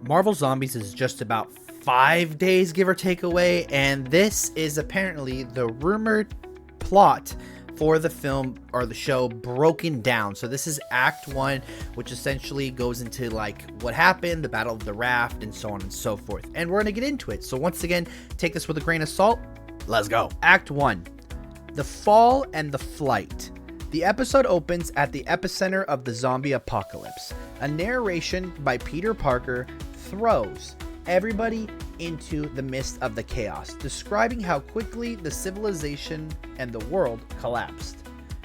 Marvel Zombies is just about 5 days, give or take, away, and this is apparently the rumored plot for the film or the show broken down. So this is Act 1, which essentially goes into like what happened, the Battle of the Raft, and so on and so forth. And we're going to get into it. So once again, take this with a grain of salt. Let's go. Act 1, The Fall and the Flight. The episode opens at the epicenter of the zombie apocalypse. A narration by Peter Parker throws everybody into the midst of the chaos, describing how quickly the civilization and the world collapsed.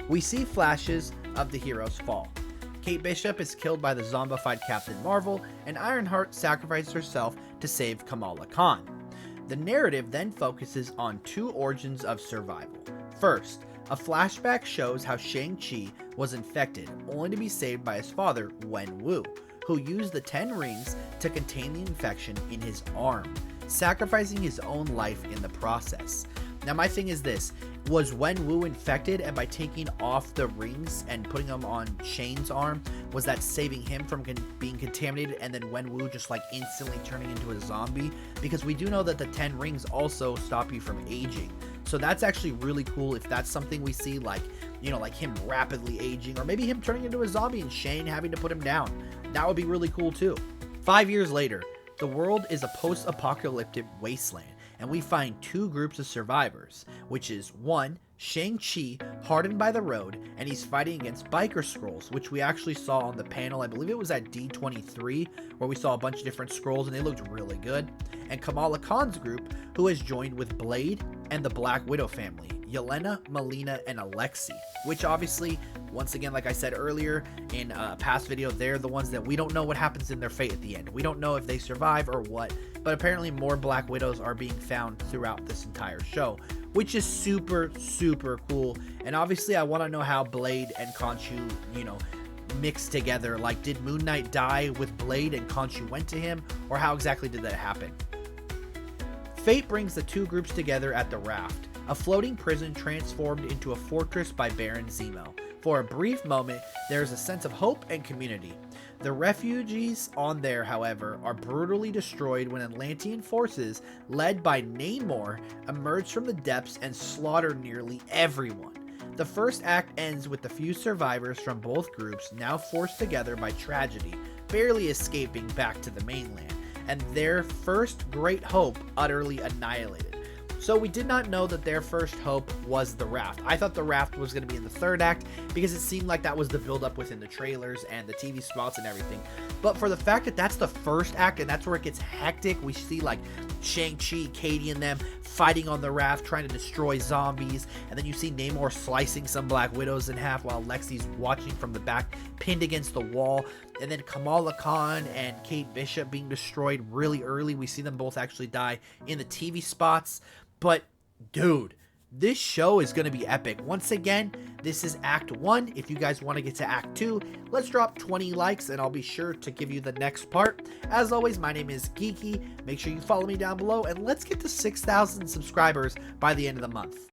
We see flashes of the hero's fall. Kate Bishop is killed by the zombified Captain Marvel, and Ironheart sacrifices herself to save Kamala Khan. The narrative then focuses on two origins of survival. First, a flashback shows how Shang-Chi was infected, only to be saved by his father, Wen-Wu, who used the 10 rings to contain the infection in his arm, sacrificing his own life in the process. Now my thing is this, was Wen-Wu infected, and by taking off the rings and putting them on Shane's arm, was that saving him from being contaminated and then Wen-Wu just like instantly turning into a zombie? Because we do know that the 10 rings also stop you from aging. So that's actually really cool if that's something we see, like, you know, like him rapidly aging, or maybe him turning into a zombie and Shane having to put him down. That would be really cool too. 5 years later, the world is a post-apocalyptic wasteland, and we find two groups of survivors, which is one, Shang-Chi, hardened by the road, and he's fighting against biker scrolls, which we actually saw on the panel. I believe it was at D23, where we saw a bunch of different scrolls and they looked really good. And Kamala Khan's group, who has joined with Blade and the Black Widow family, Yelena, Melina, and Alexei, which obviously, once again, like I said earlier in a past video, they're the ones that we don't know what happens in their fate at the end. We don't know if they survive or what, but apparently more Black Widows are being found throughout this entire show, which is super, super cool. And obviously I want to know how Blade and Khonshu, you know, mixed together. Like, did Moon Knight die with Blade and Khonshu went to him, or how exactly did that happen? Fate brings the two groups together at the Raft, a floating prison transformed into a fortress by Baron Zemo. For a brief moment, there is a sense of hope and community. The refugees on there, however, are brutally destroyed when Atlantean forces, led by Namor, emerge from the depths and slaughter nearly everyone. The first act ends with the few survivors from both groups now forced together by tragedy, barely escaping back to the mainland, and their first great hope utterly annihilated. So we did not know that their first hope was the Raft. I thought the Raft was going to be in the third act because it seemed like that was the build-up within the trailers and the TV spots and everything. But for the fact that that's the first act and that's where it gets hectic, we see like Shang-Chi, Katie, and them fighting on the Raft, trying to destroy zombies. And then you see Namor slicing some Black Widows in half while Lexi's watching from the back, pinned against the wall. And then Kamala Khan and Kate Bishop being destroyed really early. We see them both actually die in the TV spots. But, dude, this show is going to be epic. Once again, this is Act 1. If you guys want to get to Act 2, let's drop 20 likes and I'll be sure to give you the next part. As always, my name is Geeky. Make sure you follow me down below and let's get to 6,000 subscribers by the end of the month.